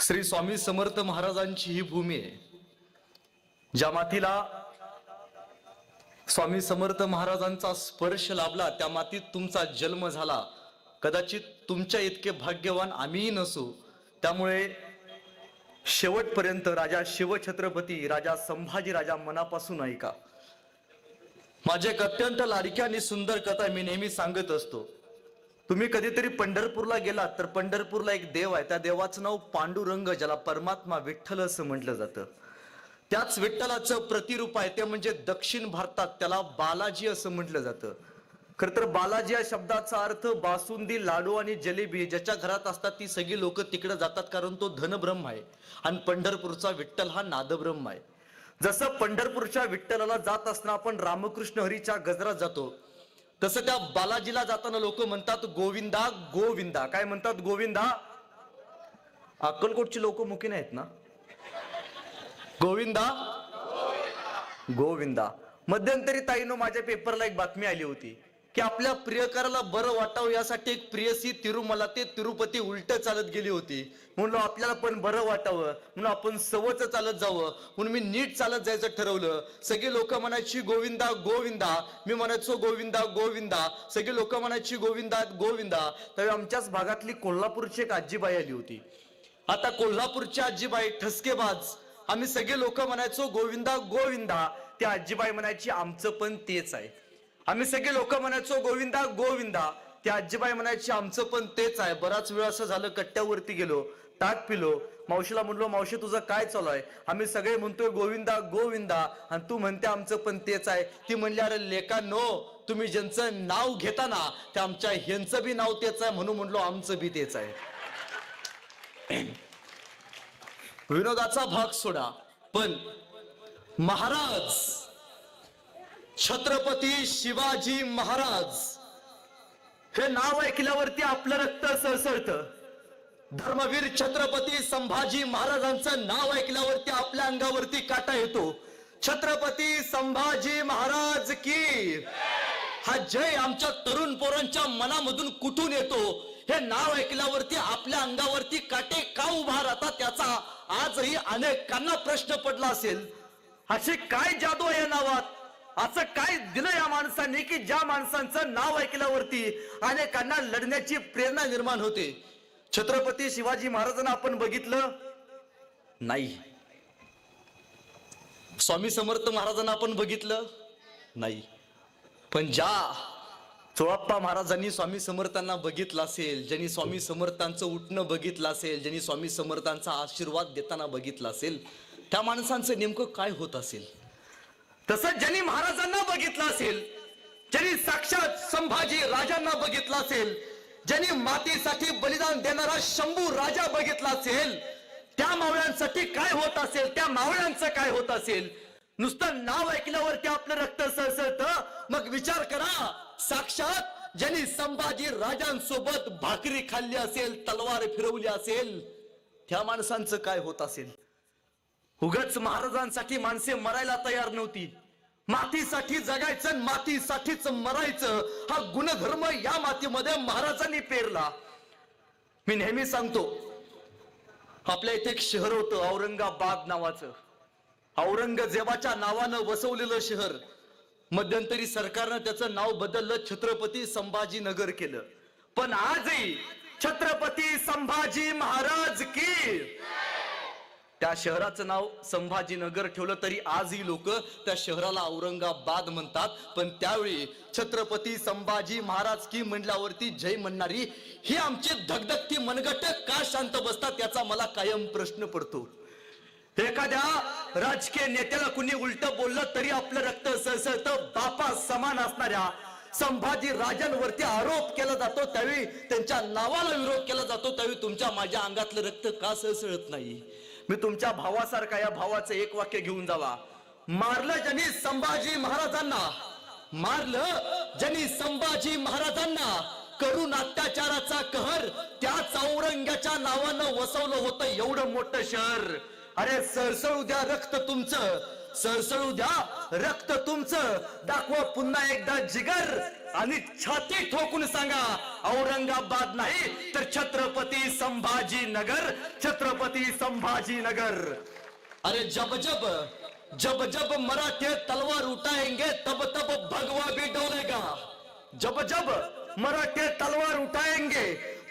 श्री स्वामी समर्थ महाराजांची ही भूमी आहे, ज्या मातीला स्वामी समर्थ महाराजांचा स्पर्श लाभला त्या मातीत तुमचा जन्म झाला. कदाचित तुमच्या इतके भाग्यवान आम्हीही नसू. त्यामुळे शेवटपर्यंत राजा शिवछत्रपती राजा संभाजी राजा मनापासून ऐका. माझे एक अत्यंत लाडकी आणि सुंदर कथा मी नेहमी सांगत असतो. तुम्ही कधीतरी पंढरपूरला गेलात तर पंढरपूरला एक देव आहे, त्या देवाचं नाव पांडुरंग, ज्याला परमात्मा विठ्ठल असं म्हटलं जातं. त्याच विठ्ठलाचं प्रतिरूप आहे ते म्हणजे दक्षिण भारतात त्याला बालाजी असं म्हटलं जातं. खर तर बालाजी या शब्दाचा अर्थ बासुंदी, लाडू आणि जलेबी ज्याच्या घरात असतात ती सगळी लोक तिकडे जातात, कारण तो धनब्रह्म आहे आणि पंढरपूरचा विठ्ठल हा नादब्रह्म आहे. जसं पंढरपूरच्या विठ्ठलाला जात असताना आपण रामकृष्ण हरीच्या गजरात जातो, तसं त्या बालाजीला जाताना लोक म्हणतात गोविंदा गोविंदा. काय म्हणतात? गोविंदा. अक्कलकोटची लोक मुकी नाहीत ना? गोविंदा गोविंदा. मध्यंतरी ताईनो माझ्या पेपरला एक बातमी आली होती की आपल्या प्रियकराला बरं वाटावं यासाठी एक प्रियसी तिरुमला ते तिरुपती उलट चालत गेली होती. म्हणलो आपल्याला पण बरं वाटावं म्हणून आपण सवच चालत जावं म्हणून मी नीट चालत जायचं ठरवलं. सगळी लोक म्हणायची गोविंदा गोविंदा, मी म्हणायचो गोविंदा गोविंदा, सगळी लोक म्हणायची गोविंदा गोविंदा. त्यावेळी आमच्याच भागातली कोल्हापूरची एक आजीबाई आली होती. आता कोल्हापूरची आजीबाई ठसकेबाज, आम्ही सगळे लोक म्हणायचो गोविंदा गोविंदा, त्या आजीबाई म्हणायची आमचं पण तेच आहे. आम्ही सगळे लोक म्हणायचो गोविंदा गोविंदा, त्या आजीबाई म्हणायची आमचं पण तेच आहे. बराच वेळ असं झालं, कट्ट्यावरती गेलो, ताक पिलो, मावशीला म्हणलो मावशी तुझं काय चालू आहे? आम्ही सगळे म्हणतोय गोविंदा गोविंदा आणि तू म्हणते आमचं पण तेच आहे. ती म्हणली अरे लेकांनो, तुम्ही ज्यांचं नाव घेता ना ते आमच्या ह्यांचं बी नाव तेच आहे म्हणून म्हणलो आमचं बी तेच आहे. विनोदाचा भाग सोडा, पण महाराज छत्रपती शिवाजी महाराज हे नाव ऐकल्यावरती आपलं रक्त सळसळतं. धर्मवीर छत्रपती संभाजी महाराजांचं नाव ऐकल्यावरती आपल्या अंगावरती काटा येतो. छत्रपती संभाजी महाराज की हा जय आमच्या तरुण पोरांच्या मनामधून कुठून येतो. हे नाव ऐकल्यावरती आपल्या अंगावरती काटे का उभा राहतात याचा आजही अनेकांना प्रश्न पडला असेल. अशी काय जादू आहे या नावात, असं काय दिलं या माणसांनी की ज्या माणसांचं नाव ऐकल्यावरती अनेकांना लढण्याची प्रेरणा निर्माण होते. छत्रपती शिवाजी महाराजांना आपण बघितलं नाही, स्वामी समर्थ महाराजांना आपण बघितलं नाही, पण ज्या चोळप्पा महाराजांनी स्वामी समर्थांना बघितलं असेल, ज्यांनी स्वामी समर्थांचं उठणं बघितलं असेल, ज्यांनी स्वामी समर्थांचा आशीर्वाद देताना बघितला असेल, त्या माणसांचं नेमकं काय होत असेल. तसं ज्यांनी महाराजांना बघितलं असेल, ज्यांनी साक्षात संभाजी राजांना बघितलं असेल, ज्यांनी मातीसाठी बलिदान देणारा शंभू राजा बघितला असेल, त्या मावळ्यांसाठी काय होत असेल, त्या मावळ्यांचं काय होत असेल. नुसतं नाव ऐकल्यावरती आपलं रक्त सळसळतं. मग विचार करा, साक्षात ज्यांनी संभाजी राजांसोबत भाकरी खाल्ली असेल, तलवार फिरवली असेल, त्या माणसांचं काय होत असेल. उगाच महाराजांसाठी माणसे मरायला तयार नव्हती. मातीसाठी जगायचं, मातीसाठीच मरायचं हा गुणधर्म या मातीमध्ये महाराजांनी पेरला. मी नेहमी सांगतो, आपल्या इथे एक शहर होतं औरंगाबाद नावाचं. औरंगजेबाच्या नावानं वसवलेलं शहर. मध्यंतरी सरकारनं त्याचं नाव बदललं, छत्रपती संभाजीनगर केलं. पण आजही छत्रपती संभाजी महाराज की त्या शहराचं नाव संभाजीनगर ठेवलं तरी आजही लोक त्या शहराला औरंगाबाद म्हणतात. पण त्यावेळी छत्रपती संभाजी महाराज की म्हणल्यावरती जय म्हणणारी ही आमची धगधगती मनगट का शांत बसतात याचा मला कायम प्रश्न पडतो. एखाद्या राजकीय नेत्याला कुणी उलट बोललं तरी आपलं रक्त सळसळतं. बापा समान असणाऱ्या संभाजी राजांवरती आरोप केला जातो, त्यावेळी त्यांच्या नावाला विरोध केला जातो, त्यावेळी तुमच्या माझ्या अंगातलं रक्त का सळसळत नाही. मी तुमच्या भावासारखा या भावाचं एक वाक्य घेऊन जावा. मारलं ज्यांनी संभाजी महाराजांना, मारलं ज्यांनी संभाजी महाराजांना, करून अत्याचाराचा कहर त्याच औरंग्याच्या नावानं वसवलं होतं एवढं मोठं शहर. अरे सळसळू द्या रक्त तुमचं, सळसळू द्या रक्त तुमचं, दाखवा पुन्हा एकदा जिगर आणि छाती ठोकून सांगा, औरंगाबाद नाही तर छत्रपती संभाजीनगर, छत्रपती संभाजीनगर. अरे जब जब जब जब मराठे तलवार उठाएंगे तब तब भगवा भी डोलेगा. जब जब मराठे तलवार उठाएंगे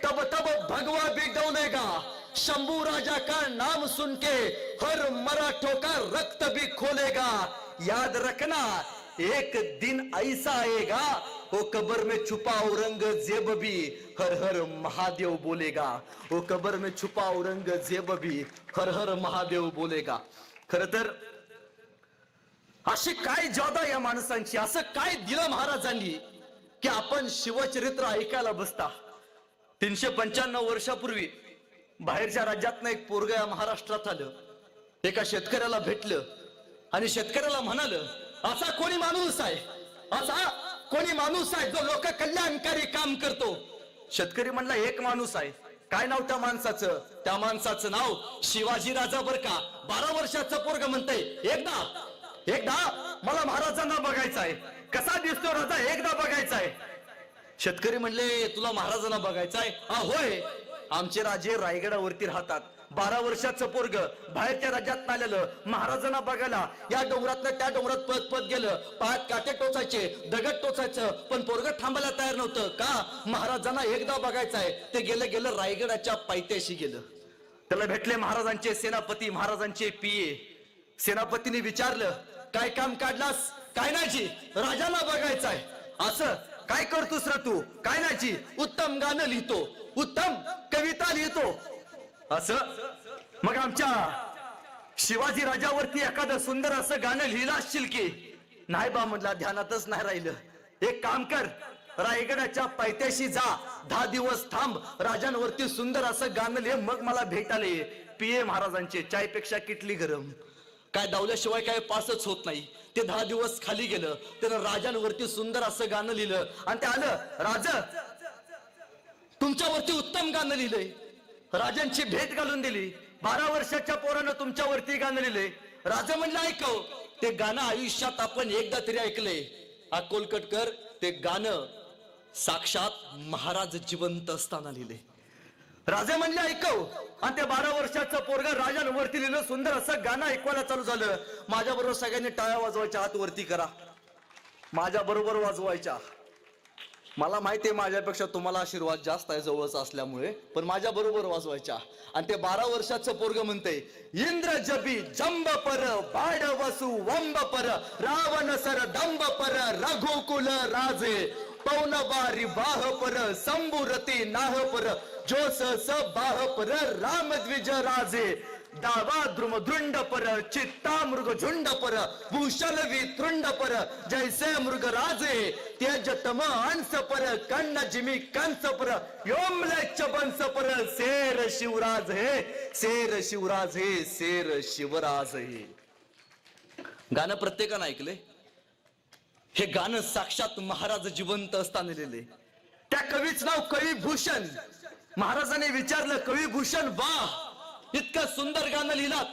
तब तब भगवा भी डोलेगा. शंभू राजा का नाम सुन के हर मराठों का रक्त भी खोलेगा. याद रखना एक दिन ऐसा आएगा वो कब्र में छुपा औरंगजेब भी हर हर महादेव बोलेगा. वो कब्र में छुपा औरंगजेब भी हर हर महादेव बोलेगा. खर तर अशी काय जादा या माणसांची, असं काय दिलं महाराजांनी की आपण शिवचरित्र ऐकायला बसता. 395 वर्षापूर्वी बाहेरच्या राज्यातनं एक पोरग या महाराष्ट्रात आलं. एका शेतकऱ्याला भेटलं आणि शेतकऱ्याला म्हणालं, असा कोणी माणूस आहे, असा कोणी माणूस आहे जो लोक कल्याणकारी काम करतो. शेतकरी म्हणला, एक माणूस आहे. काय नाव त्या माणसाचं? त्या माणसाचं नाव शिवाजी राजा बर का. 12 वर्षाचं पोरग म्हणतंय, एकदा एकदा मला महाराजांना बघायचं आहे. कसा दिसतो राजा, एकदा बघायचा आहे. शेतकरी म्हणले, तुला महाराजांना बघायचं आहे? हा होय, आमचे राजे रायगडावरती राहतात. 12 वर्षाचं पोरग बाहेरच्या राज्यात आलेलं महाराजांना बघायला या डोंगरातनं त्या डोंगरात पळत पळत गेलं. पायात काटे टोचायचे, दगड टोचायचं, पण पोरग थांबायला तयार नव्हतं. का? महाराजांना एकदा बघायचं आहे. ते गेलं गेलं रायगडाच्या पायथ्याशी गेलं. त्याला भेटले महाराजांचे सेनापती, महाराजांचे पीए. सेनापतीने विचारलं, काय काम काढलास? काय नाही, राजाला बघायचं आहे. असं काय करतोस रे तू? काय नाही, उत्तम गाणं लिहितो, उत्तम कविता लिहितो. असं मग आमच्या शिवाजी राजावरती एखादं सुंदर असं गाणं लिहिलं असशील की? नाही बा म्हटला, ध्यानातच नाही राहिलं. एक काम कर, रायगडाच्या पायथ्याशी जा, 10 दिवस थांब, राजांवरती सुंदर असं गाणं लिह, मग मला भेटायला ये. पीए महाराजांचे चायपेक्षा किटली गरम. काय दावल्याशिवाय काय पासच होत नाही. ते 10 दिवस खाली गेलं, त्यानं राजांवरती सुंदर असं गाणं लिहिलं आणि ते आलं, राज तुमच्यावरती उत्तम गाणं लिहिलंय. राजांची भेट घालून दिली. 12 वर्षाच्या पोरानं तुमच्यावरती गाणं लिहिलंय. राजा म्हणलं, ऐकव, ते गाणं आयुष्यात आपण एकदा तरी ऐकलंय. अकोलकटकर ते गाणं साक्षात महाराज जिवंत असताना लिहिले. राजा म्हणले, ऐकव, आणि ते 12 वर्षाचं पोरग राजांवरती लिहिलं सुंदर असं गाणं ऐकवायला चालू झालं. माझ्या बरोबर सगळ्यांनी टाळ्या वाजवायच्या, हात वरती करा. माझ्या बरोबर वाजवायच्या. मला माहिती आहे माझ्यापेक्षा तुम्हाला आशीर्वाद जास्त आहे जवळच असल्यामुळे, पण माझ्या बरोबर वाजवायच्या. आणि ते 12 वर्षाचं पोरग म्हणते, इंद्र जबी जंब पर, बाड वसु वंब पर, रावण सर दंब पर, रघुकुल राजे, पौन बारी बाह पर, संबुरती नाह पर, जोस स बाह पर, राम द्विज राजे, दावा द्रुम धृंड पर, चित्ता मृग झुंड पर, भूषण वितृंड पर, जैसे मृग राजे, तेजतम अंश पर, कन्न जिमी कंस पर, योमलेच बंस पर, शेर शिवराज हे, शेर शिवराज हे, शेर शिवराज हे. गाणं प्रत्येकानं ऐकले. हे गाणं साक्षात महाराज जिवंत असताना लिहिले. त्या कवीच नाव कविभूषण. महाराजांनी विचारलं, कविभूषण वाह, इतकं सुंदर गाणं लिहिलात,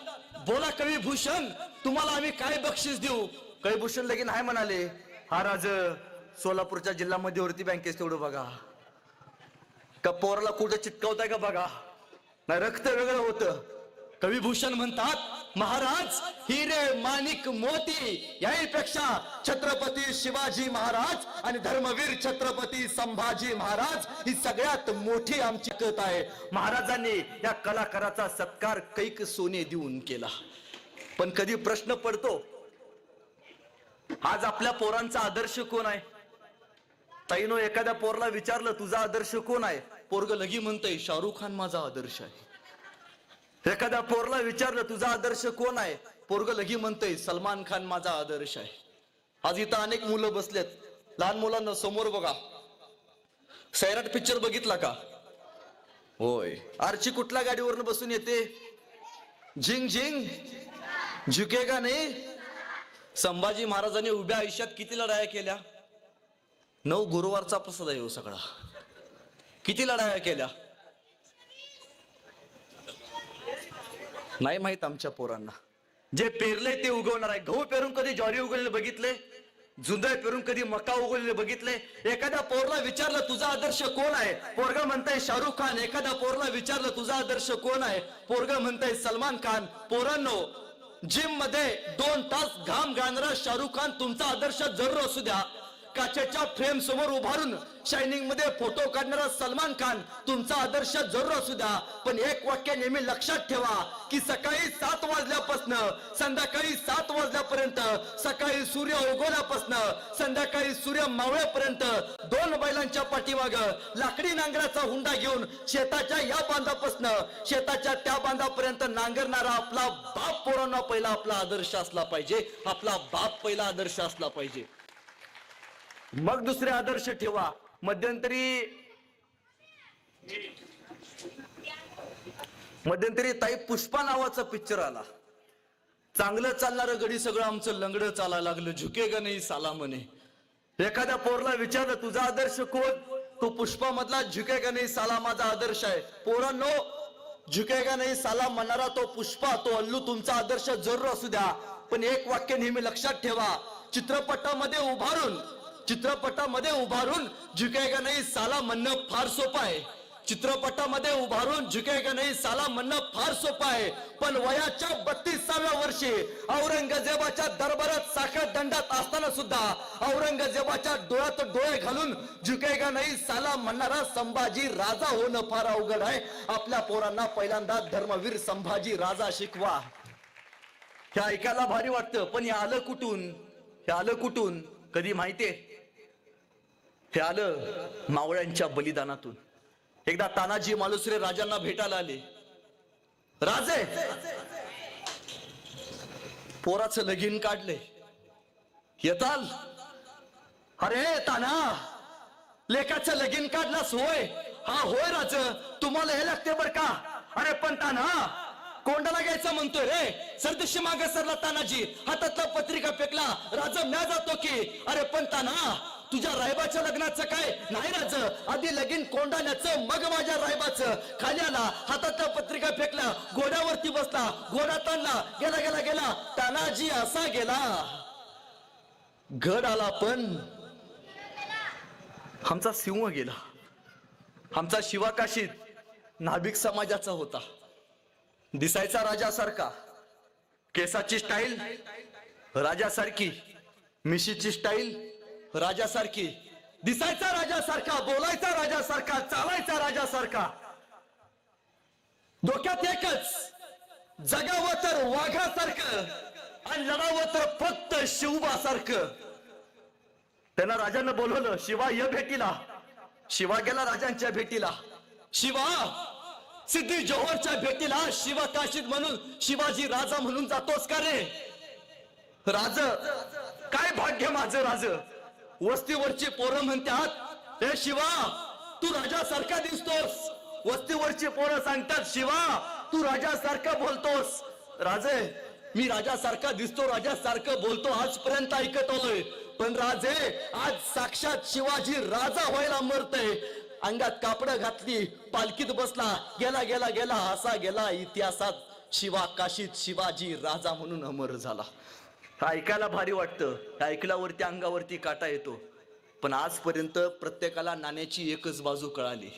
बोला कविभूषण, तुम्हाला आम्ही काय बक्षीस देऊ? कविभूषण लगीन आहे म्हणाले. हा राज सोलापूरच्या जिल्हा मध्यवर्ती बँकेत तेवढं बघा, का पोराला कुठं चिटकावताय का बघा, नाही रक्त वेगळं होतं. कविभूषण म्हणतात, महाराज हिरे माणिक मोती यापेक्षा छत्रपती शिवाजी महाराज आणि धर्मवीर छत्रपती संभाजी महाराज ही सगळ्यात मोठी आमची कथा आहे. महाराजांनी या कलाकाराचा सत्कार कैक सोने देऊन केला. पण कधी प्रश्न पडतो, आज आपल्या पोरांचा आदर्श कोण आहे? ताईनो एखाद्या पोरला विचारलं, तुझा आदर्श कोण आहे? पोरग लगी म्हणतंय, शाहरुख खान माझा आदर्श आहे. एखाद्या पोरला विचारलं, तुझा आदर्श कोण आहे? पोरग लगी म्हणतंय, सलमान खान माझा आदर्श आहे. आज इथं अनेक मुलं बसलेत. लहान मुलांना समोर बघा, सैराट पिक्चर बघितला का? होय. आरची कुठल्या गाडीवरनं बसून येते? झिंग झिंग झुकेगा नाही. संभाजी महाराजांनी उभ्या आयुष्यात किती लढाया केल्या? 9 गुरुवारचा प्रसाद आहे सगळा. किती लढाया केल्या नाही माहित आमच्या पोरांना. जे पेरले ते उगवणार आहे. गहू पेरून कधी ज्वारी उगवलेले बघितले? जुंदळ पेरून कधी मका उगवलेले बघितले? एखाद्या पोरला विचारलं तुझा आदर्श कोण आहे, पोरगा म्हणताय शाहरुख खान. एखाद्या पोरला विचारलं तुझा आदर्श कोण आहे, पोरगा म्हणताय सलमान खान. पोरांनो, जिम मध्ये 2 तास घाम गाळणारा शाहरुख खान तुमचा आदर्श जरूर असू द्या. काचेच्या फ्रेम समोर उभारून शायनिंग मध्ये फोटो काढणारा सलमान खान तुमचा आदर्श जरूर असू द्या. पण एक वाक्य नेहमी लक्षात ठेवा की सकाळी 7 वाजल्यापासून संध्याकाळी 7 वाजल्यापर्यंत, सकाळी सूर्य उगवल्यापासून संध्याकाळी सूर्य मावळेपर्यंत 2 बैलांच्या पाठीमाग लाकडी नांगराचा हुंडा घेऊन शेताच्या या बांधापासून शेताच्या त्या बांधापर्यंत नांगरणारा आपला बाप पोरांना पहिला आपला आदर्श असला पाहिजे. आपला बाप पहिला आदर्श असला पाहिजे. मग दुसरे आदर्श ठेवा. मध्यंतरी ताई पुष्पा नावाचा पिक्चर आला. चांगलं चालणारं गडी सगळं आमचं लंगडं चालायला लागलं. झुकेगा नाही साला म्हणे. एखाद्या पोरला विचारलं तुझा आदर्श कोण, तो पुष्पा मधला झुकेगा नाही साला माझा आदर्श आहे. पोरांनो, झुकेगा नाही साला म्हणणारा तो पुष्पा, तो अल्लू तुमचा आदर्श जरूर असू द्या. पण एक वाक्य नेहमी लक्षात ठेवा, चित्रपटामध्ये उभारून झुकेगा नाही साला म्हणणं फार सोपं आहे. चित्रपटामध्ये उभारून झुकेगा नाही साला म्हणणं फार सोपं आहे. पण वयाच्या 32व्या वर्षी औरंगजेबाच्या दरबारात साखर दंडात असताना सुद्धा औरंगजेबाच्या डोळ्यात डोळे घालून झुकेगा नाही साला म्हणणारा संभाजी राजा होणं फार अवघड आहे. आपल्या पोरांना पहिल्यांदा धर्मवीर संभाजी राजा शिकवा. हे ऐकायला भारी वाटतं, पण हे आलं कुठून कधी माहितीये? हे आलं मावळ्यांच्या बलिदानातून. एकदा तानाजी मालुसरे राजांना भेटायला आले. राजे, पोराचं लगीन काढले, येताल? अरे ताना, लेकाचं लगीन काढलास होय? हा होय राज, तुम्हाला हे लागते बर का. अरे पण ताना, कोंडाला घ्यायचा म्हणतोय रे. सरदेशी मागे सरला तानाजी, हातातला पत्रिका फेकला. राजा म्या जातो की. अरे पण ताना, तुझ्या रायबाच्या लग्नाचं काय? नाही राज, आधी लगीन कोंडाण्याचं मग माझ्या रायबाचं. खाली आला, हातातल्या पत्रिका फेकला, घोड्यावरती बसला, घोडा ताणला, गेला. तानाजी असा गेला. गड आला पण आमचा सिंह गेला. आमचा शिवा काशीत नाभिक समाजाचा होता. दिसायचा राजासारखा, केसाची स्टाईल राजासारखी, मिशीची स्टाईल राजासारखी, दिसायचा राजासारखा, बोलायचा राजासारखा, चालायचा राजासारखा. डोक्यात एकच, जगावं तर वाघासारखं आणि लढावं तर फक्त शिवबासारखं. त्यांना राजानं बोलवलं, शिवा ये भेटीला. शिवा गेला राजांच्या भेटीला. शिवा सिद्धी जोहरच्या भेटीला. शिवा काशीत म्हणून शिवाजी राजा म्हणून जातोस का रे? राज, काय भाग्य माझं राज. वस्तीवरची पोरं म्हणतात, हे शिवा तू राजासारखा दिसतोस. वस्तीवरची पोरं सांगतात, शिवा तू राजासारखा बोलतोस. राजे, मी राजासारखा दिसतो, राजासारखं बोलतो, आजपर्यंत ऐकत आलोय. पण राजे, आज साक्षात शिवाजी राजा व्हायला मरतय. अंगात कापडं घातली, पालखीत बसला, गेला असा गेला इतिहासात. शिवा काशीत शिवाजी राजा म्हणून अमर झाला. ऐकायला भारी वाटतं, ऐकल्यावरती अंगावरती काटा येतो. पण आजपर्यंत प्रत्येकाला नाण्याची एकच बाजू कळाली.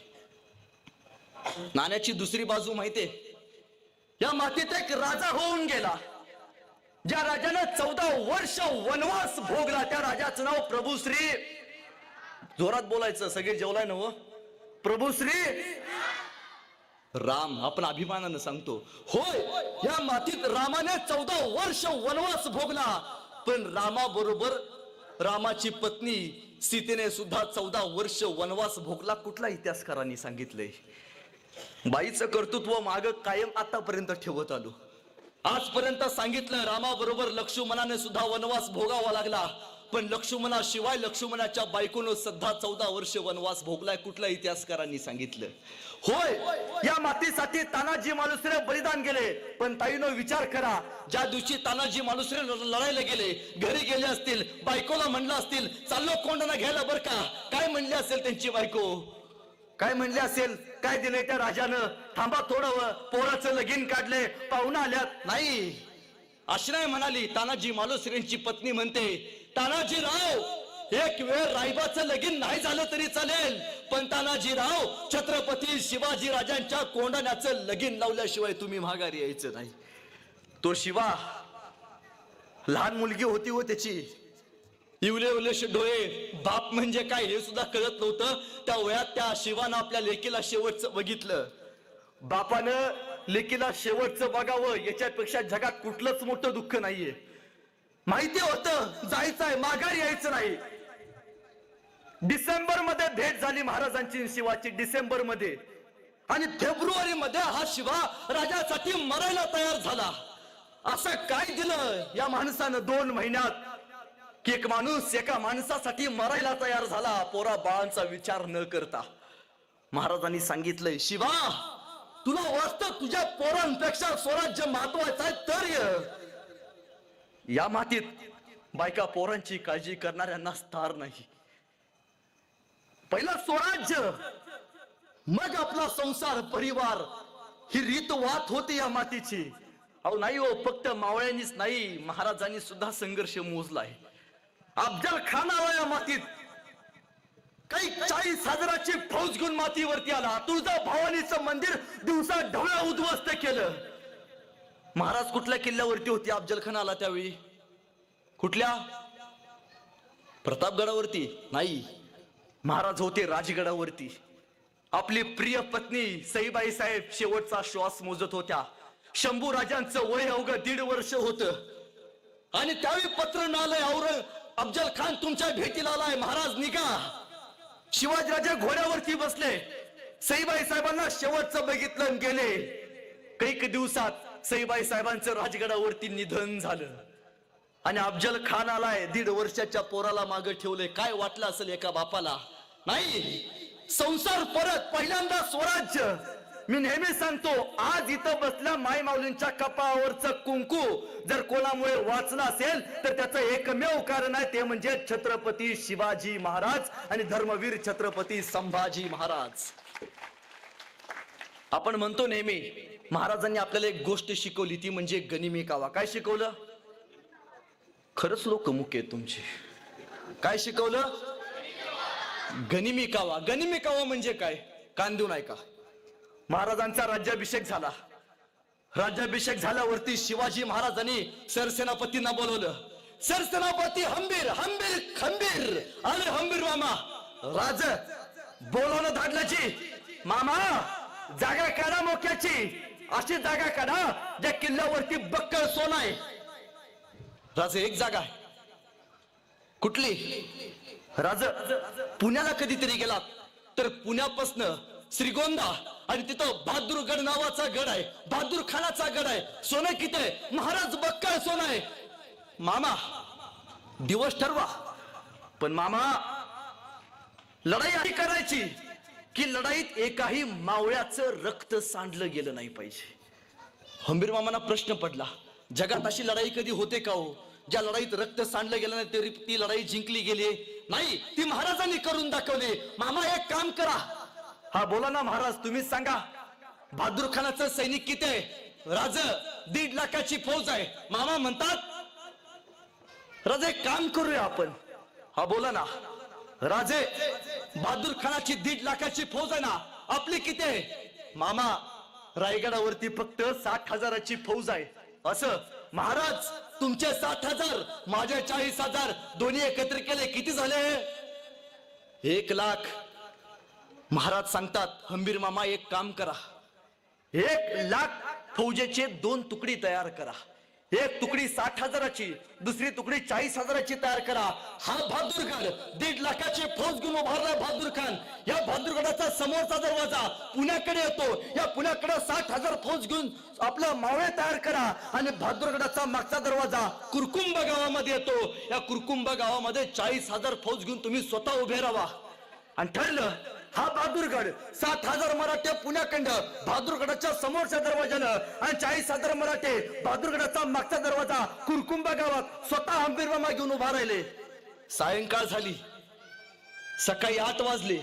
नाण्याची दुसरी बाजू माहितीये? या मातीत एक राजा होऊन गेला. ज्या राजानं 14 वर्ष वनवास भोगला, त्या राजाचं नाव प्रभुश्री. जोरात बोलायचं, सगळे जेवलाय ना? प्रभुश्री राम. आपण अभिमानानं सांगतो, होय, या मातीत रामाने 14 वर्ष वनवास भोगला. पण रामाबरोबर रामाची पत्नी सीतेने सुद्धा 14 वर्ष वनवास भोगला. कुठला इतिहासकारांनी सांगितलंय? बाईचं कर्तृत्व माग कायम आतापर्यंत ठेवत आलो. आजपर्यंत सांगितलं, रामाबरोबर लक्ष्मणाने सुद्धा वनवास भोगावा लागला. पण लक्ष्मणाशिवाय लक्ष्मणाच्या बायकोनं सुद्धा 14 वर्ष वनवास भोगलाय. कुठल्या इतिहासकारांनी सांगितलं? होय, या मातीसाठी तानाजी मालुसरे बलिदान गेले. पण ताईनं विचार करा, ज्या दिवशी तानाजी मालुसरे लढायला गेले, घरी गेले असतील, बायकोला म्हणलं असतील, चाललो कोंडाना घ्यायला बर का. काय म्हणली असेल त्यांची बायको? काय म्हणले असेल? काय दिले त्या राजानं? थांबा थोडं, पोराचं लगीन काढले, पाहुणा आल्यात. नाही, अशी नाही म्हणाली. तानाजी मालुसरेंची पत्नी म्हणते, तानाजीराव एक वेळ रायबाचं लगीन नाही झालं तरी चालेल, पण तानाजीराव छत्रपती शिवाजी राजांच्या कोंडाण्याचं लगीन लावल्याशिवाय तुम्ही माघारी यायचं नाही. तो शिवा लहान मुलगी होती हो त्याची, इवले उलेश डोळे, बाप म्हणजे काय हे सुद्धा कळत नव्हतं. त्या वयात त्या शिवानं आपल्या लेकीला शेवटचं बघितलं. बापानं लेकीला शेवटचं बघावं याच्यापेक्षा जगात कुठलंच मोठं दुःख नाहीये. माहिती होतं जायचंय, माघारी यायचं नाही. डिसेंबर मध्ये भेट झाली महाराजांची शिवाची, डिसेंबर मध्ये, आणि फेब्रुवारी मध्ये हा शिवा राजासाठी मरायला तयार झाला. असं काय दिलं या माणसानं 2 महिन्यात की एक माणूस एका माणसासाठी मरायला तयार झाला, पोरा बाळांचा विचार न करता. महाराजांनी सांगितलंय, शिवा तुला वाटतं तुझ्या पोरांपेक्षा स्वराज्य महत्वाचं आहे तर या मातीत बायका पोरांची काळजी करणाऱ्यांना स्थान नाही. पहिला स्वराज्य, मग आपला संसार परिवार, ही रीत वात होती या मातीची. अहो नाही हो, फक्त मावळ्यांनीच नाही, महाराजांनी सुद्धा संघर्ष मोजलाय. अफजल खान आला या मातीत, काही 40,000ची फौज घेऊन मातीवरती आला. तुळजा भवानीचं मंदिर दिवसा ढवळ्या उद्ध्वस्त केलं. महाराज कुठल्या किल्ल्यावरती होती अफजल खान आला त्यावेळी? कुठल्या? प्रतापगडावरती नाही, महाराज होते राजगडावरती. आपली प्रिय पत्नी सईबाई साहेब शेवटचा श्वास मोजत होत्या. शंभू राजांचं वय अवघं 1.5 वर्ष होतं, आणि त्यावेळी पत्र नालय, अफजल खान तुमच्या भेटीला आलाय, महाराज निघा. शिवाजीराजे घोड्यावरती बसले, सईबाई साहेबांना शेवटचं बघितलं आणि गेले. काही दिवसात सईबाई साहेबांचं राजगडावरती निधन झालं, आणि अफजल खान आलाय 1.5 वर्षाच्या पोराला मागे ठेवले. काय वाटलं असेल एका बापाला? नाही, संसार परत, पहिल्यांदा स्वराज्य. मी नेहमी सांगतो, आज इथं बसल्या माई माऊलींच्या कपाळावरचं कुंकू जर कोणामुळे वाचलं असेल तर त्याचं एकमेव कारण आहे, ते म्हणजे छत्रपती शिवाजी महाराज आणि धर्मवीर छत्रपती संभाजी महाराज. आपण म्हणतो नेहमी, महाराजांनी आपल्याला एक गोष्ट शिकवली, ती म्हणजे गनिमी कावा. काय शिकवलं? खरंच लोक मुके तुमचे. काय शिकवलं? गनिमी कावा. गनिमी कावा म्हणजे काय? कान देऊन ऐका. महाराजांचा राज्याभिषेक झाला. राज्याभिषेक झाल्यावरती शिवाजी महाराजांनी सरसेनापतींना बोलवलं. सरसेनापती हंबीर हंबीर खंबीर आले. हंबीर मामा, राज बोलवणं धाडल्याची. मामा जागा काढा मोक्याची, अशी जागा काढा ज्या किल्ल्यावरती बक्कळ सोनं आहे. राजे एक जागा आहे. कुठली? राज पुण्याला कधीतरी गेलात तर पुण्यापासनं श्रीगोंदा आणि तिथं बहादूरगड नावाचा गड आहे, बहादूर खानाचा गड आहे. सोनं किती आहे? महाराज बक्कळ सोनं आहे. मामा दिवस ठरवा, पण मामा लढाई अशी करायची की लढाईत एकाही मावळ्याचं रक्त सांडलं गेलं नाही पाहिजे. हंबीर मामांना प्रश्न पडला, जगात अशी लढाई कधी होते का हो ज्या लढाईत रक्त सांडलं गेलं नाही तरी ती लढाई जिंकली गेली? नाही, ती महाराजांनी करून दाखवली. मामा एक काम करा. हा बोला ना महाराज, तुम्हीच सांगा. बहादूर खानाचं सैनिक किती आहे? राज 1.5 लाखाची फौज आहे. मामा म्हणतात, राजे एक काम करूया आपण. हा बोला ना. राजे बहादूर खानाची 1.5 लाखाची फौज आहे ना, आपली किती आहे? मामा रायगडावरती फक्त 60,000ची फौज आहे. असं? महाराज तुमचे 60,000 माझे 40,000 दोन्ही एकत्र केले किती झाले? 1 लाख. महाराज सांगतात, हंबीर मामा एक काम करा, 1 लाख फौजेचे 2 तुकडी तयार करा. एक तुकडी 60,000ची, दुसरी तुकडी 40,000ची तयार करा. हा बहादूरगड 1.5 लाखाची फौज घेऊन उभारला बहादूर खान. या बहादूरगडाचा समोरचा दरवाजा पुण्याकडे येतो. या पुण्याकडे 60,000 फौज घेऊन आपलं मावळे तयार करा, आणि बहादूरगडाचा मागचा दरवाजा कुरकुंब गावामध्ये येतो. या कुरकुंब गावामध्ये 40,000 फौज घेऊन तुम्ही स्वतः उभे राहा. आणि ठरलं, हा बहादूरगड 60,000 मराठे पुण्याकडं बहादूरगडाच्या समोरच्या दरवाजानं, आणि 40,000 मराठे बहादूरगडाचा मागचा दरवाजा कुरकुंबा गावात स्वतः हंबीर मामा घेऊन उभा राहिले. सायंकाळ झाली, सकाळी 8 वाजले.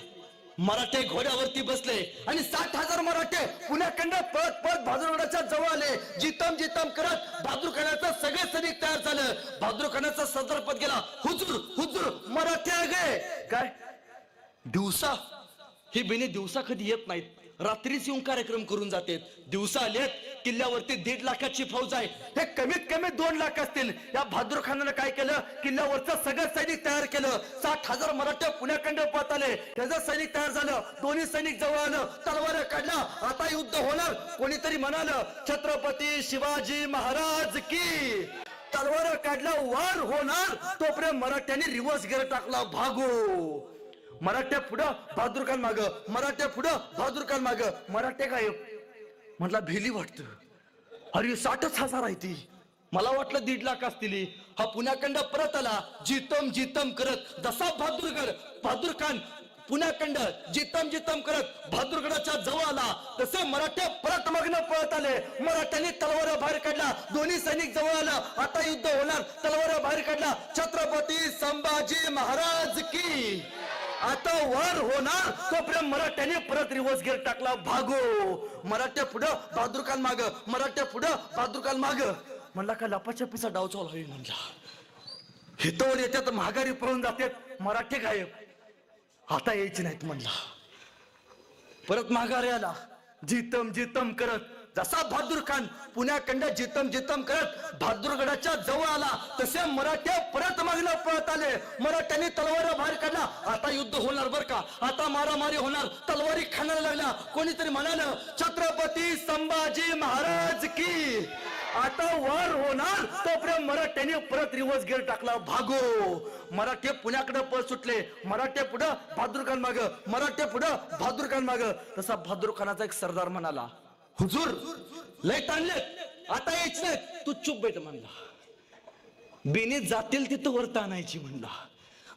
मराठे घोड्यावरती बसले आणि 60,000 मराठे पुण्याकडे पळत पळत बहादूरगडाच्या जवळ आले. जितम जितम करत बहादूरखानाचं सगळे सैनिक तयार झालं. बहादूरखानाचा सरदारपद गेला. हुजूर हुजूर मराठे आ गए. काय दिवसा ही बेने दिवसा कधी येत नाहीत, रात्रीच येऊन कार्यक्रम करून जाते. दिवसा आलेत, किल्ल्यावरती 1.5 लाखाची फौज आहे. हे कमीत कमी 2 लाख असतील. या बहादूर खानानं काय केलं, किल्ल्यावरचं सगळं सैनिक तयार केलं. 60,000 मराठे पुण्याकडे पळत आले. त्याचं सैनिक तयार झालं. दोन्ही सैनिक जवळ आलं, तलवार काढला. आता युद्ध होणार. कोणीतरी म्हणालं छत्रपती शिवाजी महाराज की. तलवार काढला, वार होणार. तोपर्यंत मराठ्यांनी रिव्हर्स गिअर टाकला, भागो. मराठ्या पुढं बहादूर खान माग, मराठ्या पुढं बहादूर खान माग. मराठे काय म्हटला भेली वाटत. अरे 60,000 आहे ती. मला वाटलं 1.5 लाख असतील. हा पुण्याखंड परत आला. जितम जितम करत जसा बहादूर खान पुण्याखंड जितम जितम करत बहादूरगडाच्या जवळ आला, तसे मराठे परत मागणं पळत आले. मराठ्यांनी तलवार बाहेर काढला. दोन्ही सैनिक जवळ आलं. आता युद्ध होणार. तलवार बाहेर काढला. छत्रपती संभाजी महाराज की. आता वार होणार. तोपर्यंत मराठ्याने परत रिव्हर्स गिअर टाकला, भागो. मराठ्या पुढं बहादूर खान माग, मराठ्या पुढं बहादूर खान माग. म्हणला का लपाछपीचा डाव चालू होईल. म्हणला हितवर येतात, माघारी पळून जातात. मराठे गायब, आता यायचे नाहीत. म्हणला परत माघारी आला. जितम जितम करत जसा बहादूर खान पुण्याकडे जितम जितम करत बहादूरगडाच्या जवळ आला, तसे मराठे परत मागणं पळत आले. मराठ्यांनी तलवार बाहेर काढला. आता युद्ध होणार बर का. आता मारामारी होणार. तलवारी खाणायला लागला. कोणीतरी म्हणालं छत्रपती संभाजी महाराज की. आता वार होणार. तोपर्यंत मराठ्यांनी परत रिव्हर्स गिअर टाकला, भागो. मराठे पुण्याकडे पळ सुटले. मराठे पुढं बहादूर खान माग, मराठे पुढं बहादूर खान माग. तसा बहादूर खानाचा एक सरदार म्हणाला, हुजूर लय ताणले, आता यायच नाही, तू चुप बैठ. म्हणला बेने जातील तिथं वर ताणायची. म्हणला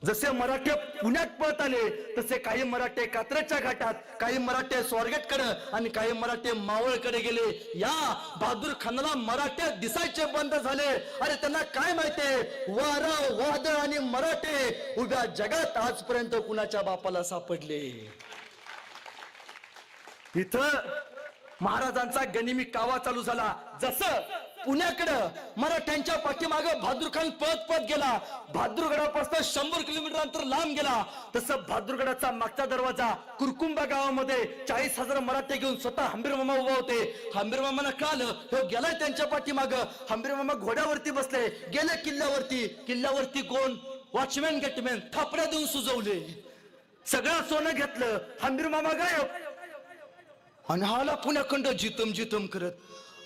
जसे मराठे पुण्यात पळत आले, तसे काही मराठे कात्रजच्या घाटात, काही मराठे स्वारगेटकडे आणि काही मराठे मावळकडे गेले. या बहादूर खानाला मराठे दिसायचे बंद झाले. अरे त्यांना काय माहितीये, वारा वादळ आणि मराठे उभ्या जगात आजपर्यंत कुणाच्या बापाला सापडले. इथं महाराजांचा गनिमी कावा चालू झाला. जसं पुण्याकडं मराठ्यांच्या पाठीमागे बहादूर खान पळत पळत गेला, बहादूरगडापासून 100 किलोमीटर अंतर लांब गेला, तसं बहादूरगडाचा मागचा दरवाजा कुरकुंबा गावामध्ये 40,000 मराठे घेऊन स्वतः हंबीर मामा उभा होते. हंबीर मामाला कळालं हो गेलाय त्यांच्या पाठीमागं. हंबीर मामा घोड्यावरती बसले, गेले किल्ल्यावरती. किल्ल्यावरती कोण, वॉचमॅन गेटमॅन थापड्या देऊन सुजवले. सगळं सोनं घेतलं. हंबीर मामा गायब. आणि हाला पुण्याखंड जितम जितम करत.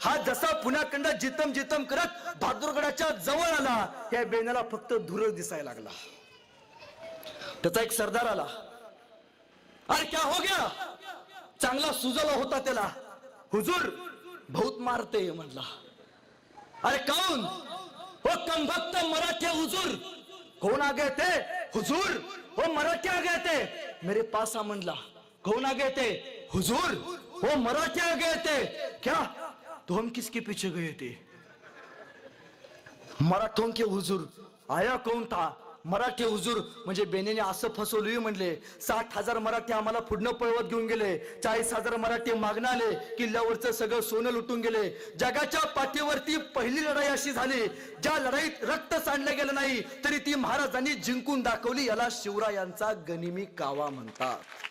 हा जसा पुण्याखंड जितम जितम करत बहादूरगडाच्या जवळ आला, त्या बेनाला फक्त धुर दिसायला लागला. त्याचा एक सरदार आला. अरे क्या हो गया, चांगला सुजला होता त्याला. हुजूर बहुत मारते. म्हणला अरे कौन, हो कमभक्त मराठे हुजूर. कौन आ गए थे, हुजूर हो मराठे आ गए थे मेरे पास. म्हणला कौन आ गए थे, हुजूर वो मराठे आ गए थे. क्या, तो हम किसके पीछे गए थे. मराठों के हुजूर. आया कौन था, मराठे हुजूर. म्हणजे बेनेने असं फसवलं म्हणले. 60,000 मराठे आम्हाला पुढनं पळवत घेऊन गेले. 40,000 मराठे मागणं आले. किल्ल्यावरचं सगळं सोनं लुटून गेले. जगाच्या पाठीवरती पहिली लढाई अशी झाली, ज्या लढाईत रक्त सांडलं गेलं नाही, तरी ती महाराजांनी जिंकून दाखवली. याला शिवरायांचा गनिमी कावा म्हणतात.